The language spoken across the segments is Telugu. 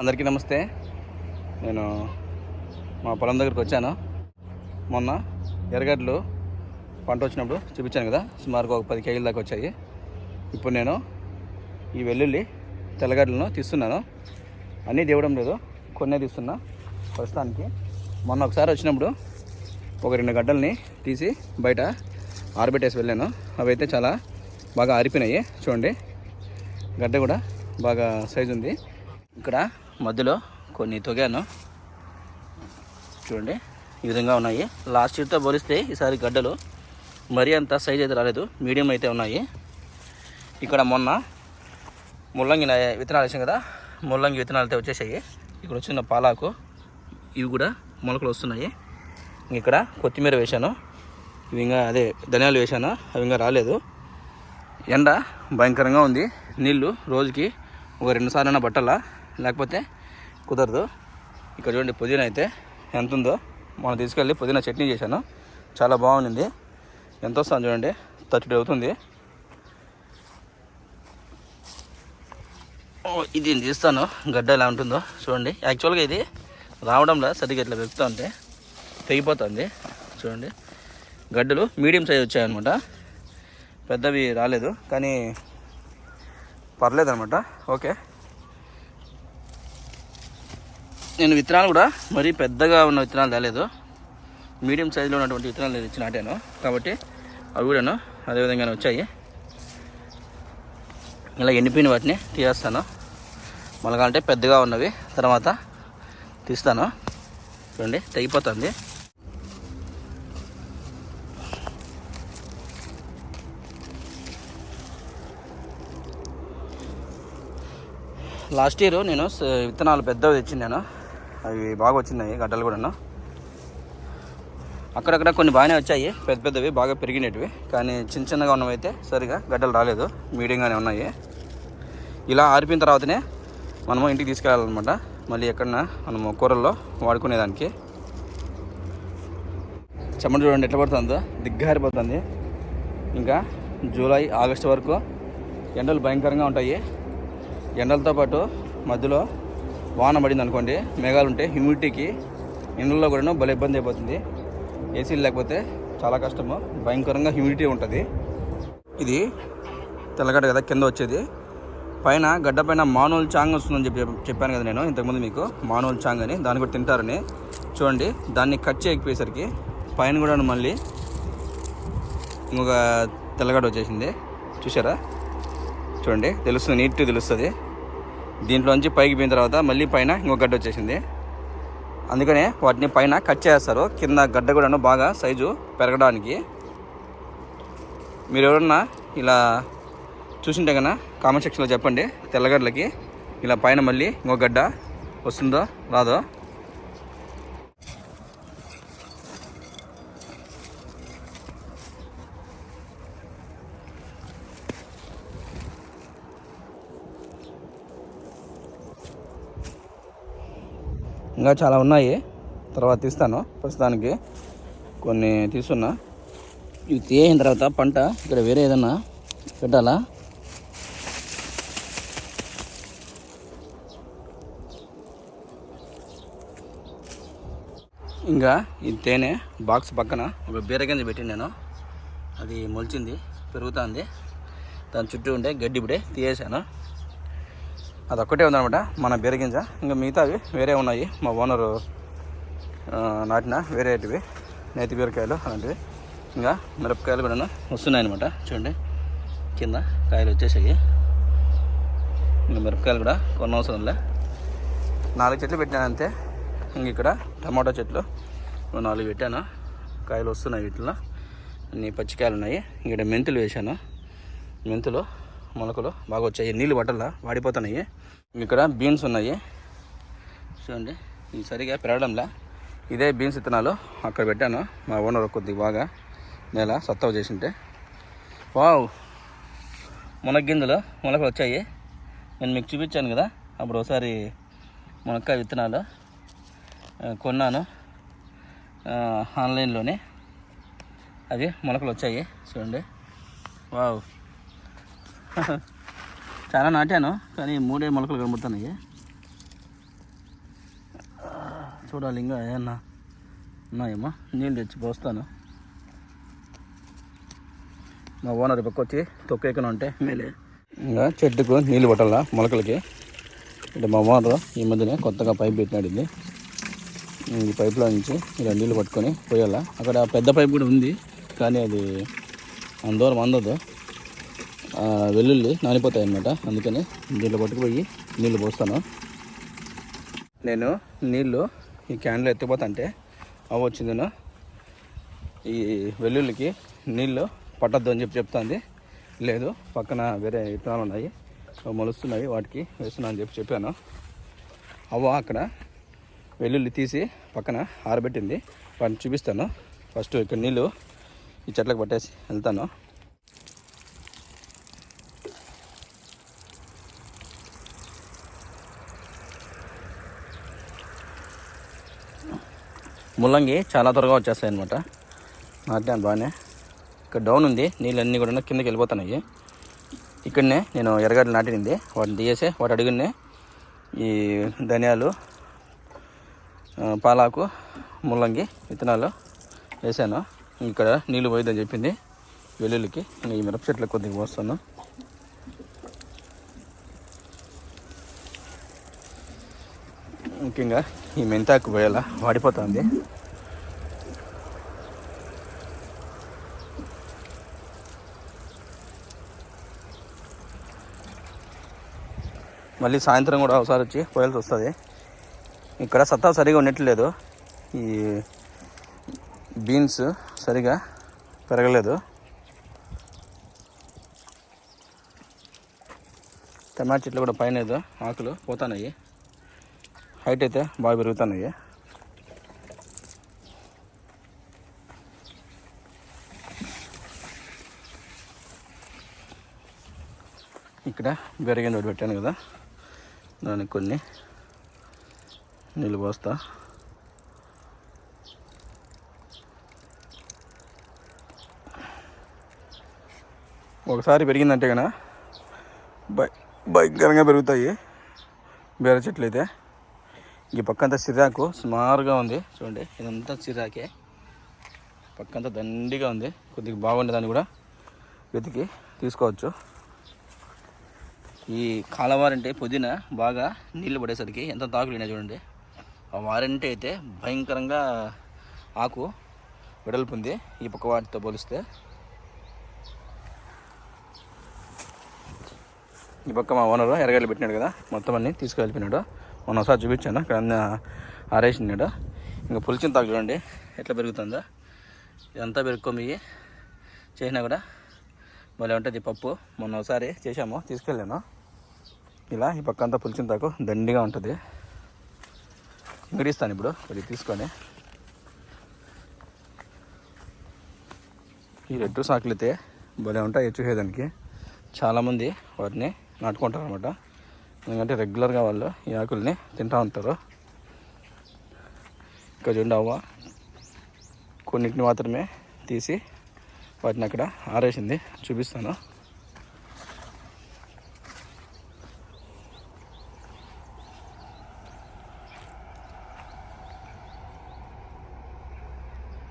అందరికీ నమస్తే. నేను మా పొలం దగ్గరికి వచ్చాను. మొన్న ఎర్రగడ్డలు పంట వచ్చినప్పుడు చూపించాను కదా, సుమారుగా ఒక 10 కేజీల దాకా వచ్చాయి. ఇప్పుడు నేను ఈ వెల్లుల్లి తెల్లగడ్డలను తీస్తున్నాను. అన్నీ తేవడం లేదు, కొన్నే తీస్తున్నా ప్రస్తుతానికి. మొన్న ఒకసారి వచ్చినప్పుడు ఒక 2 గడ్డల్ని తీసి బయట ఆరబెట్టేసి వెళ్ళాను. అవి అయితే చాలా బాగా ఆరిపోయినాయి. చూడండి, గడ్డ కూడా బాగా సైజు ఉంది. ఇక్కడ మధ్యలో కొన్ని తొగాను, చూడండి ఈ విధంగా ఉన్నాయి. లాస్ట్ ఇయర్తో పోలిస్తే ఈసారి గడ్డలు మరీ అంత సైజ్ అయితే రాలేదు, మీడియం అయితే ఉన్నాయి. ఇక్కడ మొన్న ముల్లంగి విత్తనాలు వేసాం కదా, ముల్లంగి విత్తనాలు అయితే వచ్చేసాయి. ఇక్కడ వచ్చిన పాలాకు ఇవి కూడా మొలకలు వస్తున్నాయి. ఇక్కడ కొత్తిమీర వేశాను, ఇవి ఇంకా అదే ధనియాలు వేశాను, అవి ఇంకా రాలేదు. ఎండ భయంకరంగా ఉంది. నీళ్ళు రోజుకి ఒక 2 సార్లు పట్టాలా, లేకపోతే కుదరదు. ఇక్కడ చూడండి పుదీనా అయితే ఎంత ఉందో. మనం తీసుకెళ్ళి పుదీనా చట్నీ చేశాను, చాలా బాగుంది. ఎంత వస్తుంది చూడండి, 30 అవుతుంది. ఇది తీస్తాను, గడ్డ ఎలా ఉంటుందో చూడండి. యాక్చువల్గా ఇది రావడంలో సరిగ్గా ఇట్లా వెళ్తూ ఉంటే తెగిపోతుంది. చూడండి, గడ్డలు మీడియం సైజ్ వచ్చాయన్నమాట, పెద్దవి రాలేదు, కానీ పర్లేదన్నమాట. ఓకే, నేను విత్తనాలు కూడా మరీ పెద్దగా ఉన్న విత్తనాలు తేలేదు, మీడియం సైజులో ఉన్నటువంటి విత్తనాలు ఇచ్చి నాటాను కాబట్టి అవి కూడాను అదేవిధంగానే వచ్చాయి. ఇలా ఎండిపోయిన వాటిని తీసేస్తాను, మొలకంటే పెద్దగా ఉన్నవి తర్వాత తీస్తాను. చూడండి తెగిపోతుంది. లాస్ట్ ఇయర్ నేను విత్తనాలు పెద్దవి తెచ్చిందాను, అవి బాగా వచ్చినాయి గడ్డలు కూడాను. అక్కడక్కడ కొన్ని బాగానే వచ్చాయి, పెద్ద పెద్దవి బాగా పెరిగినవి. కానీ చిన్న చిన్నగా ఉన్నవైతే సరిగా గడ్డలు రాలేదు, మీడియంగానే ఉన్నాయి. ఇలా ఆరిపోయిన తర్వాతనే మనము ఇంటికి తీసుకెళ్ళాలన్నమాట, మళ్ళీ ఎక్కడన్నా మనము కూరల్లో వాడుకునేదానికి. చెమట చూడండి ఎట్లా పడుతుందో, దిగ్గారిపోతుంది. ఇంకా జూలై ఆగస్టు వరకు ఎండలు భయంకరంగా ఉంటాయి. ఎండలతో పాటు మధ్యలో వాన పడింది అనుకోండి, మేఘాలు ఉంటే హ్యూమిడిటీకి ఎండల్లో కూడా భలే ఇబ్బంది అయిపోతుంది. ఏసీలు లేకపోతే చాలా కష్టము, భయంకరంగా హ్యూమిడిటీ ఉంటుంది. ఇది తెల్లగడ్డ కదా కింద వచ్చేది, పైన గడ్డ పైన మానూలు చాంగ్ వస్తుందని చెప్పాను కదా నేను ఇంతకుముందు మీకు, మానూలు చాంగ్ అని, దాన్ని కూడా తింటారని. చూడండి, దాన్ని కట్ చేయకపోయేసరికి పైన కూడా మళ్ళీ ఇంకొక తెల్లగడ్డ వచ్చేసింది. చూసారా, చూడండి తెలుస్తుంది, నీట్గా తెలుస్తుంది. దీంట్లోంచి పైకి పోయిన తర్వాత మళ్ళీ పైన ఇంకొక గడ్డ వచ్చేసింది. అందుకనే వాటిని పైన కట్ చేస్తారు, కింద గడ్డ కూడా బాగా సైజు పెరగడానికి. మీరు ఎవరన్నా ఇలా చూసింటే కన్నా కామెంట్ సెక్షన్లో చెప్పండి, తెల్లగడ్డలకి ఇలా పైన మళ్ళీ ఇంకొక గడ్డ వస్తుందో రాదో. ఇంకా చాలా ఉన్నాయి, తర్వాత తీస్తాను. ప్రస్తుతానికి కొన్ని తీస్తున్నా. ఇవి తీసిన తర్వాత పంట ఇక్కడ వేరే ఏదన్నా పెట్టాలా. ఇంకా ఈ తేనె బాక్స్ పక్కన ఒక బీరగింజ పెట్టి నేను, అది మొలిచింది, పెరుగుతుంది. దాని చుట్టూ ఉండే గడ్డి ఇప్పుడే తీసేసాను. అదొక్కటే ఉందన్నమాట మన బీరగింజ. ఇంకా మిగతావి వేరే ఉన్నాయి, మా ఓనరు నాటిన వేరేటివి, నేతి బీరకాయలు అలాంటివి. ఇంకా మిరపకాయలు కూడా వస్తున్నాయన్నమాట. చూడండి కింద కాయలు వచ్చేసాయి. ఇంకా మిరపకాయలు కూడా కొనవసరంలే, 4 చెట్లు పెట్టాను అంతే. ఇంక ఇక్కడ టమాటో చెట్లు 4 పెట్టాను, కాయలు వస్తున్నాయి. వీటిలో అన్ని పచ్చికాయలు ఉన్నాయి. ఇక్కడ మెంతులు వేశాను, మెంతులు మొలకలు బాగా వచ్చాయి, నీళ్ళు పట్టల్లా వాడిపోతున్నాయి. ఇక్కడ బీన్స్ ఉన్నాయి, చూడండి ఇవి సరిగా పెరగడంలా. ఇదే బీన్స్ విత్తనాలు అక్కడ పెట్టాను, మా ఓనర్ కొద్దిగా బాగా నేల సత్తవ చేసింటే. వావ్, మునగ్గింజలు మొలకలు వచ్చాయి. నేను మీకు చూపించాను కదా అప్పుడు ఒకసారి మునక్కాయ విత్తనాలు కొన్నాను ఆన్లైన్లోనే, అవి మొలకలు వచ్చాయి. చూడండి, వావ్ చాలా నాటాను, కానీ 3 మొలకలు కనబడుతున్నాయి. చూడాలి ఇంకా ఏమన్నా ఉన్నాయేమో. నీళ్ళు తెచ్చి పోస్తాను. మా ఓనర్ పక్క వచ్చి తొక్కేకను అంటే మేలే. ఇంకా చెట్టుకు నీళ్ళు పట్టాల మొలకలకి. అంటే మా ఓనర్ ఈ మధ్యనే కొత్తగా పైప్ పెట్టినాడు. ఇది ఈ పైప్లో నుంచి ఇలా నీళ్ళు పట్టుకొని పోయాల. అక్కడ పెద్ద పైప్ కూడా ఉంది కానీ అది అందూరం అందదు. వెల్లుల్లి నానిపోతాయి అన్నమాట. అందుకని దీంట్లో పట్టుకుపోయి నీళ్ళు పోస్తాను. నేను నీళ్ళు ఈ క్యాన్లో ఎత్తిపోతా అంటే వచ్చిందను ఈ వెల్లుల్లికి నీళ్ళు పట్టద్దు అని చెప్తాంది. లేదు పక్కన వేరే విత్తనాలు ఉన్నాయి మొలుస్తున్నాయి వాటికి వేస్తున్నా అని చెప్పాను. అక్కడ వెల్లుల్లి తీసి పక్కన ఆరబెట్టింది. వాటిని చూపిస్తాను. ఫస్ట్ ఇక్కడ నీళ్ళు ఈ చెట్లకు పట్టేసి వెళ్తాను. ముల్లంగి చాలా త్వరగా వచ్చేస్తాయి అన్నమాట. నాటాను బాగానే. ఇక్కడ డౌన్ ఉంది, నీళ్ళన్నీ కూడా కిందకి వెళ్ళిపోతున్నాయి. ఇక్కడనే నేను ఎర్రగడ్డలు నాటింది. వాటిని తీసేసి వాటి అడుగునే ఈ ధనియాలు, పాలాకు, ముల్లంగి విత్తనాలు వేసాను. ఇక్కడ నీళ్ళు పోయిద్దని చెప్పింది వెల్లుల్లికి. ఈ మిరప చెట్లకు కొద్దిగా పోస్తాను. ముఖ్యంగా ఈ మెంతాకు పోయేలా వాడిపోతుంది. మళ్ళీ సాయంత్రం కూడా ఒకసారి వచ్చి పోయాల్సి వస్తుంది. ఇక్కడ సత్తా సరిగా ఉండట్లేదు. ఈ బీన్స్ సరిగా పెరగలేదు. టమాటా చెట్లు కూడా పైన ఏదో ఆకులు పోతున్నాయి. హైట్ అయితే బాగా పెరుగుతున్నాయి. ఇక్కడ బెరగని ఒకటి పెట్టాను కదా, దానికి కొన్ని నీళ్ళు పోస్తా. ఒకసారి పెరిగిందంటే కన్నా భయంకరంగా పెరుగుతాయి బీర చెట్లు అయితే. ఈ పక్కంతా సిరాకు సుమారుగా ఉంది చూడండి. ఇదంతా సిరాకే. పక్కంతా దండిగా ఉంది. కొద్దిగా బాగుండేదాన్ని కూడా వెతికి తీసుకోవచ్చు. ఈ కాలవారంటే పుదీనా బాగా నీళ్ళు పడేసరికి ఎంత తాకులు అయినా చూడండి. ఆ వారంటే అయితే భయంకరంగా ఆకు వెడల్పు ఉంది ఈ పక్క వాటితో పోలిస్తే. ఈ పక్క మా ఓనరు ఎర్రగడ్డలు పెట్టినాడు కదా, మొత్తం అన్నీ తీసుకెళ్ళిపోయినాడు. మొన్న ఒకసారి చూపించాను. ఇక్కడ అన్నీ ఆరేసినాడు. ఇంకా పులిచిన తాకు చూడండి ఎట్లా పెరుగుతుందో. ఇదంతా పెరుక్కోమి చేసినా కూడా భలే ఉంటుంది పప్పు. మొన్న ఒకసారి చేసాము, తీసుకెళ్ళాను. ఇలా ఈ పక్క అంతా పులిచిన తాకు దండిగా ఉంటుంది. ఇంగడిస్తాను ఇప్పుడు కొద్దిగా తీసుకొని. ఈ రెడ్డు సాకులు అయితే భలే ఉంటాయి చూసేదానికి. చాలామంది వాటిని నాటుకుంటారు అనమాట. ఎందుకంటే రెగ్యులర్గా వాళ్ళు ఈ ఆకుల్ని తింటూ ఉంటారు. ఇంకా చూడండి అవ్వ కొన్నిటిని మాత్రమే తీసి వాటిని అక్కడ ఆరేసింది, చూపిస్తాను.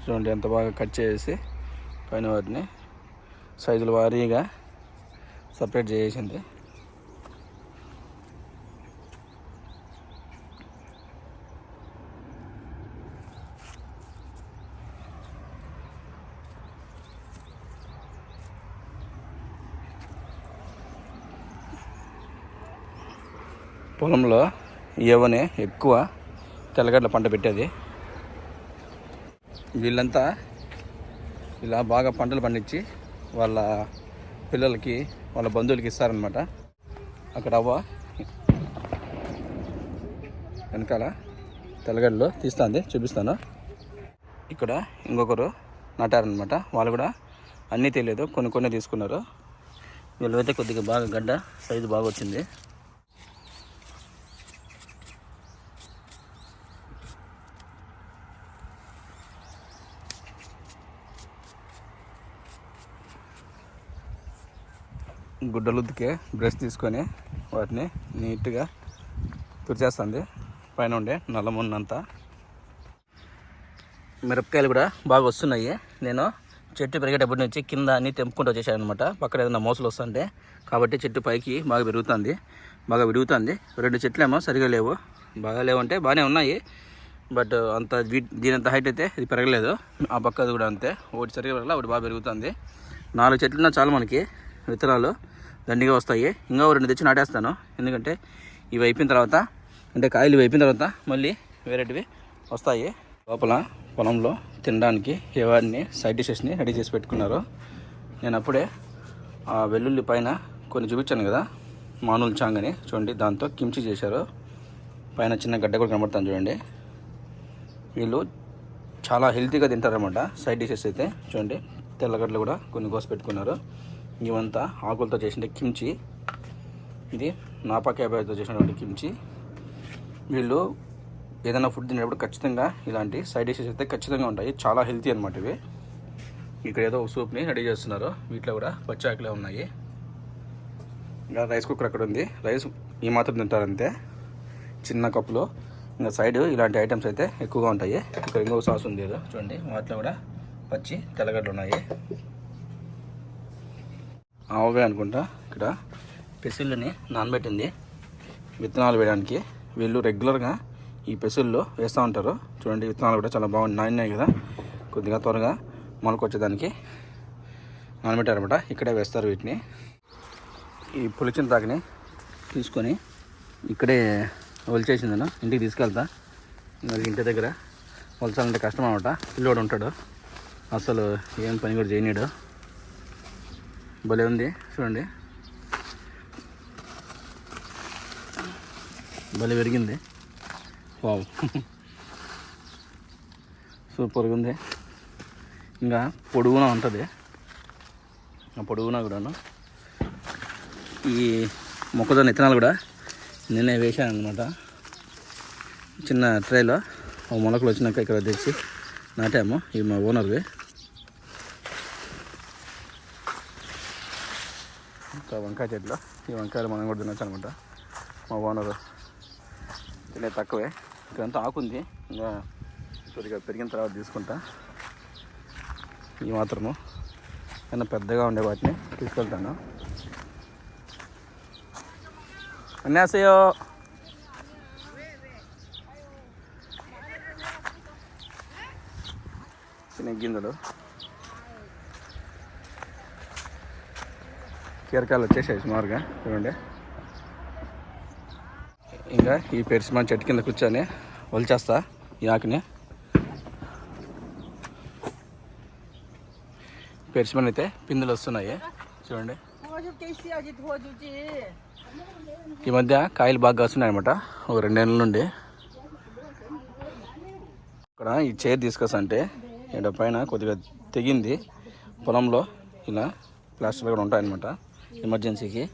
చూడండి ఎంత బాగా కట్ చేసి పైన వాటిని సైజుల వారీగా సపరేట్ చేసింది. పొలంలో ఎవనే ఎక్కువ తెల్లగడ్డల పంట పెట్టేది. వీళ్ళంతా ఇలా బాగా పంటలు పండించి వాళ్ళ పిల్లలకి వాళ్ళ బంధువులకి ఇస్తారనమాట. అక్కడ అవ్వ వెనకాల తెల్లగడ్డలు తీస్తుంది, చూపిస్తాను. ఇక్కడ ఇంకొకరు నాటారనమాట. వాళ్ళు కూడా అన్నీ తెలియదు, కొన్ని తీసుకున్నారు. వీళ్ళైతే కొద్దిగా బాగా గడ్డ సైజు బాగా వచ్చింది. గుడ్డలుద్దుకే బ్రష్ తీసుకొని వాటిని నీట్గా తుడిచేస్తుంది పైన ఉండే నల్లమున్నంతా. మిరపకాయలు కూడా బాగా వస్తున్నాయి. నేను చెట్టు పెరిగేటప్పటి నుంచి కింద అన్నీ తెంపుకుంటూ వచ్చేసాను అనమాట. పక్కన ఏదైనా మోసలు వస్తుంటే కాబట్టి చెట్టు పైకి బాగా పెరుగుతుంది, బాగా విడుగుతుంది. 2 చెట్లు ఏమో సరిగా లేవు, బాగా లేవంటే బాగానే ఉన్నాయి, బట్ అంత దీనంత హైట్ అయితే ఇది పెరగలేదు. ఆ పక్క అది కూడా అంతే, ఒకటి సరిగా పెరగల, ఒకటి బాగా పెరుగుతుంది. 4 చెట్లున్నా చాలు మనకి విత్తనాలు దండిగా వస్తాయి. ఇంకా 2 తెచ్చి నాటేస్తాను, ఎందుకంటే ఇవి అయిపోయిన తర్వాత, అంటే కాయలు ఇవి అయిపోయిన తర్వాత మళ్ళీ వేరేటివి వస్తాయి. లోపల పొలంలో తినడానికి ఎవరిని సైడ్ డిషెస్ని రెడీ చేసి పెట్టుకున్నారు. నేను అప్పుడే ఆ వెల్లుల్లి పైన కొన్ని చూపించాను కదా, మామూలు చాంగని చూడండి, దాంతో కిమ్చి చేశారు. పైన చిన్న గడ్డ కూడా కనబడుతుంది చూడండి. వీళ్ళు చాలా హెల్తీగా తింటారన్నమాట సైడ్ డిషెస్ అయితే. చూడండి తెల్లగడ్డలు కూడా కొన్ని కోసి పెట్టుకున్నారు. ఇవంతా ఆకులతో చేసిన కిమ్చి, ఇది నాపా క్యాబేజ్తో చేసినటువంటి కిమ్చి. వీళ్ళు ఏదైనా ఫుడ్ తినేటప్పుడు ఖచ్చితంగా ఇలాంటి సైడ్ డిషెస్ అయితే ఖచ్చితంగా ఉంటాయి, చాలా హెల్తీ అనమాట ఇవి. ఇక్కడ ఏదో సూప్ని రెడీ చేస్తున్నారు, వీటిలో కూడా పచ్చాకులే ఉన్నాయి. ఇంకా రైస్ కుక్కర్ అక్కడ ఉంది, రైస్ ఈ మాత్రం తింటారంతే చిన్న కప్పులో. ఇంకా సైడ్ ఇలాంటి ఐటమ్స్ అయితే ఎక్కువగా ఉంటాయి. ఇక్కడ ఇంకొక సాస్ ఉంది ఏదో చూడండి, వాటిలో కూడా పచ్చి తెల్లగడ్డలు ఉన్నాయి. ఆవగా అనుకుంటా. ఇక్కడ పెసిళ్ళని నానబెట్టింది విత్తనాలు వేయడానికి. వీళ్ళు రెగ్యులర్గా ఈ పెసిల్లో వేస్తూ ఉంటారు. చూడండి విత్తనాలు కూడా చాలా బాగుంది, నానినాయి కదా, కొద్దిగా త్వరగా మొలకొచ్చేదానికి నానబెట్టారనమాట. ఇక్కడే వేస్తారు వీటిని. ఈ పులిచిన తాకిని తీసుకొని ఇక్కడే ఒలిచేసిందను ఇంటికి తీసుకెళ్తా. మరి ఇంటి దగ్గర ఒలచాలంటే కష్టం అనమాట. పిల్లోడు ఉంటాడు, అసలు ఏం పని కూడా చేయనీడు. భలే ఉంది చూడండి, భలే పెరిగింది. వావ్ సూపర్గా ఉంది. ఇంకా పొడుగునా ఉంటుంది, ఆ పొడుగునా కూడాను. ఈ మొక్కజొన్న విత్తనాలు కూడా నిన్నే వేసాను అనమాట. చిన్న ట్రేలో మొలకలు వచ్చినాక ఇక్కడ తెచ్చి నాటాము. ఇవి మా ఓనర్వి. ఇంకా వంకాయ చెట్లు, ఈ వంకాయలు మనం కూడా తినచ్చు అనమాట. మా ఓనరు తినే తక్కువే. ఇక్కడంతా ఆకుంది, ఇంకా కొద్దిగా పెరిగిన తర్వాత తీసుకుంటా. ఈ మాత్రము ఏమైనా పెద్దగా ఉండే వాటిని తీసుకెళ్తాను. అన్యాసయో చిన్న గింజలు, కీరకాయలు వచ్చేసాయి సుమారుగా చూడండి. ఇంకా ఈ పెరిసిమాన్ చెట్టు కింద కూర్చొని ఒలిచేస్తా ఈ ఆకుని. పెరిసిమాన్ అయితే పిందులు వస్తున్నాయి చూడండి. ఈ మధ్య కాయలు బాగా వస్తున్నాయి అనమాట, ఒక 2 నెలల నుండి. ఇక్కడ ఈ చైర్ తీసుకొస్తంటే ఇక్కడ పైన కొద్దిగా తెగింది. పొలంలో ఇలా ప్లాస్టిక్లు కూడా ఉంటాయన్నమాట, ఎమర్జెన్సీకి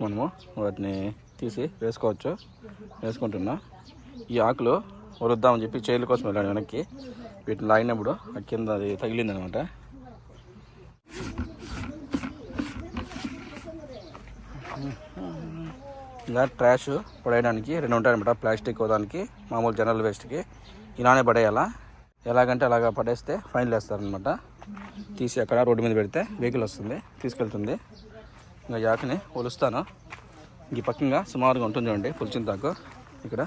మనము వాటిని తీసి వేసుకోవచ్చు. వేసుకుంటున్నా. ఈ ఆకులు వరుద్దామని చెప్పి చైర్ల కోసం వెళ్ళాను వెనక్కి. వీటిని లాగినప్పుడు కింద అది తగిలింది అనమాట. ఇలా ట్రాష్ పడేయడానికి 2 ఉంటాయన్నమాట. ప్లాస్టిక్ దానికి, మామూలు జనరల్ వేస్ట్కి. ఇలానే పడేయాలా, ఎలాగంటే అలాగా పడేస్తే ఫైన్లు వేస్తారనమాట. తీసి అక్కడ రోడ్డు మీద పెడితే వెహికల్ వస్తుంది, తీసుకెళ్తుంది. ఇంకా యాకని ఒలుస్తాను. ఈ పక్కంగా సుమారుగా ఉంటుంది చూడండి పులిచిన తాకు. ఇక్కడ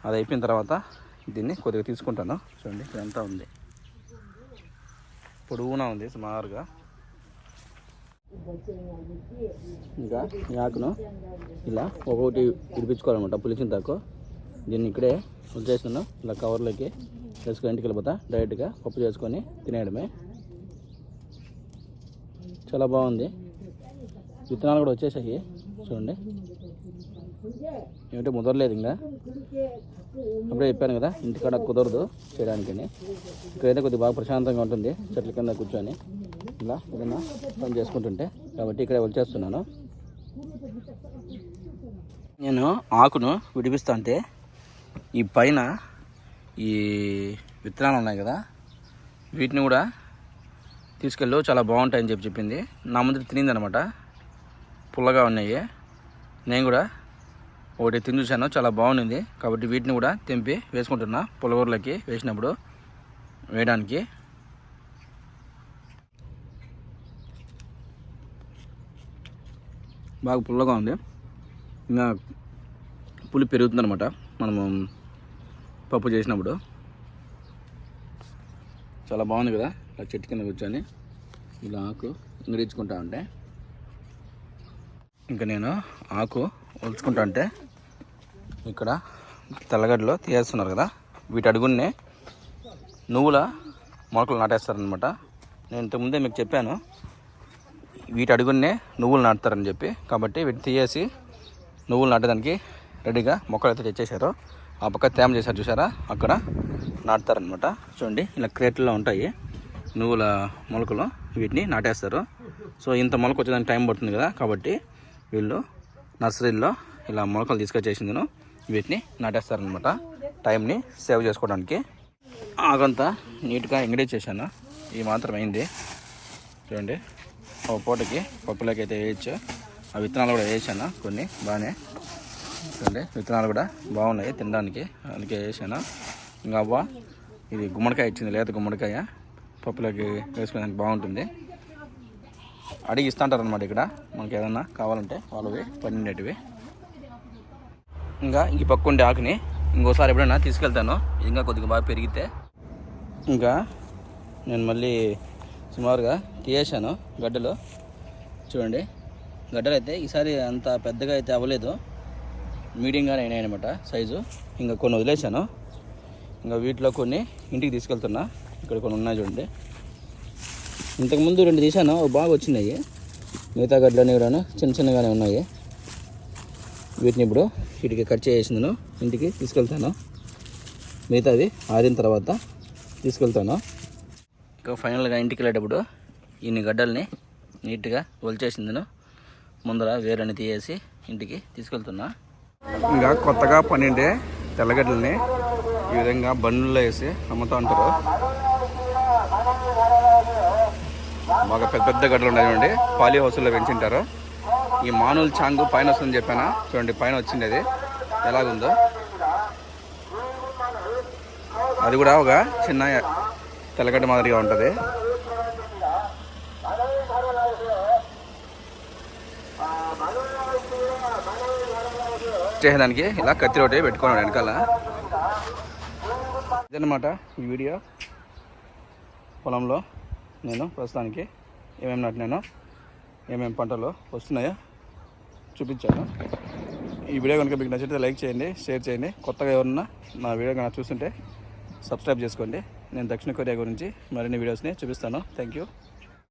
అది అయిపోయిన తర్వాత దీన్ని కొద్దిగా తీసుకుంటాను. చూడండి ఇక్కడ ఎంత ఉంది, పొడవునా ఉంది సుమారుగా. ఇంకా ఈ ఆకును ఇలా ఒక్కొక్కటి విడిపించుకోవాలన్నమాట పులిచిన తాకు. దీన్ని ఇక్కడే వచ్చేస్తున్నాను, ఇలా కవర్లోకి వేసుకొని ఇంటికి వెళ్ళిపోతా. డైరెక్ట్గా పప్పు చేసుకొని తినేయడమే. చాలా బాగుంది. విత్తనాలు కూడా వచ్చేసాయి చూడండి. ఏమిటో ముదరలేదు ఇంకా. అప్పుడే చెప్పాను కదా ఇంటికాడ కుదరదు చేయడానికని. ఇక్కడైతే కొద్దిగా బాగా ప్రశాంతంగా ఉంటుంది చెట్ల కింద కూర్చొని ఇలా ఏదైనా పని చేసుకుంటుంటే. కాబట్టి ఇక్కడే వచ్చేస్తున్నాను. నేను ఆకును విడిపిస్తా అంటే ఈ పైన ఈ విత్తనాలు ఉన్నాయి కదా, వీటిని కూడా తీసుకెళ్ళు, చాలా బాగుంటాయని చెప్పింది. నా ముందు తినింది అనమాట, పుల్లగా ఉన్నాయి. నేను కూడా ఒకటి తిని చూశాను, చాలా బాగుంది. కాబట్టి వీటిని కూడా తెంపి వేసుకుంటున్నా పులగూరలోకి వేసినప్పుడు వేయడానికి. బాగా పుల్లగా ఉంది, ఇంకా పులి పెరుగుతుందన్నమాట మనము పప్పు చేసినప్పుడు. చాలా బాగుంది కదా, ఇలా చెట్టు కింద కూర్చొని ఇలా ఆకు ఇంగడించుకుంటా ఉంటే. ఇంకా నేను ఆకు ఒలుచుకుంటా ఉంటే ఇక్కడ తెల్లగడ్డలో తీసేస్తున్నారు కదా, వీటి అడుగునే నువ్వుల మొలకలు నాటేస్తారనమాట. నేను ఇంతకుముందే మీకు చెప్పాను వీటి అడుగునే నువ్వులు నాటుతారని చెప్పి. కాబట్టి వీటిని తీసేసి నువ్వులు నాటడానికి రెడీగా మొక్కలు అయితే తెచ్చేశారు. ఆ పక్క తేమ చేశారు చూసారా, అక్కడ నాటుతారనమాట. చూడండి ఇలా క్రేట్లో ఉంటాయి నువ్వుల మొలకలు, వీటిని నాటేస్తారు. సో ఇంత మొలక వచ్చేదానికి టైం పడుతుంది కదా, కాబట్టి వీళ్ళు నర్సరీలో ఇలా మొలకలు తీసుకొచ్చేసిందను వీటిని నాటేస్తారనమాట, టైంని సేవ్ చేసుకోవడానికి. ఆకంతా నీట్గా ఎంగడేసేసాను, ఈ మాత్రం అయింది. చూడండి ఒక పూటకి పప్పులోకి అయితే వేయచ్చు. ఆ విత్తనాలు కూడా వేసాను కొన్ని, బాగానే చూడండి విత్తనాలు కూడా బాగున్నాయి తినడానికి, అందుకే వేసాను. ఇంకా అవ్వ ఇది గుమ్మడికాయ ఇచ్చింది, లేత గుమ్మడికాయ పప్పులోకి వేసుకోవడానికి బాగుంటుంది. అడిగి ఇస్తుంటారు అనమాట ఇక్కడ మనకి ఏదన్నా కావాలంటే వాళ్ళవి పండినవి. ఇంకా ఈ పక్క ఉండే ఆకుని ఇంకోసారి ఎప్పుడైనా తీసుకెళ్తాను, ఇంకా కొద్దిగా బాగా పెరిగితే. ఇంకా నేను మళ్ళీ సుమారుగా తీసేసాను గడ్డలు. చూడండి గడ్డలు అయితే ఈసారి అంత పెద్దగా అయితే అవ్వలేదు, మీడియంగానే అయినాయి అనమాట సైజు. ఇంకా కొన్ని వదిలేసాను, ఇంకా వీటిలో కొన్ని ఇంటికి తీసుకెళ్తున్నా. ఇక్కడ కొన్ని ఉన్నాయి చూడండి, ఇంతకుముందు 2 తీసాను, బాగా వచ్చినాయి. మిగతా గడ్డలన్నీ కూడా చిన్న చిన్నగానే ఉన్నాయి. వీటిని ఇప్పుడు వీటికి కట్ చేసేసిందను ఇంటికి తీసుకెళ్తాను. మిగతాది ఆరిన తర్వాత తీసుకెళ్తాను. ఇంకా ఫైనల్గా ఇంటికి వెళ్ళేటప్పుడు ఇన్ని గడ్డల్ని నీట్గా ఒలిచేసిందను ముందర వేరని తీసేసి ఇంటికి తీసుకెళ్తున్నా. ఇంకా కొత్తగా పండిండే తెల్లగడ్డల్ని ఈ విధంగా బండ్లలో వేసి అమ్ముతూ ఉంటారు. బాగా పెద్ద పెద్ద గడ్డలు ఉన్నాయి చూడండి, పాలీ హౌస్లో పెంచుంటారు. ఈ మానుల్ చాంగు పైన వస్తుందని చెప్పానా, చూడండి పైన వచ్చింది అది ఎలాగుందో. అది కూడా ఒక చిన్న తెల్లగడ్డ మాదిరిగా ఉంటుంది. చేసేదానికి ఇలా కత్తి రోటి పెట్టుకున్నాడు వెనకాల. ఇదన్నమాట ఈ వీడియో. పొలంలో నేను ప్రస్తుతానికి ఏమేమి నాటినానో, ఏమేమి పంటలు వస్తున్నాయో చూపించాను. ఈ వీడియో కనుక మీకు నచ్చితే లైక్ చేయండి, షేర్ చేయండి. కొత్తగా ఎవరన్నా నా వీడియో కనుక చూస్తుంటే సబ్స్క్రైబ్ చేసుకోండి. నేను దక్షిణ కొరియా గురించి మరిన్ని వీడియోస్ని చూపిస్తాను. Thank you.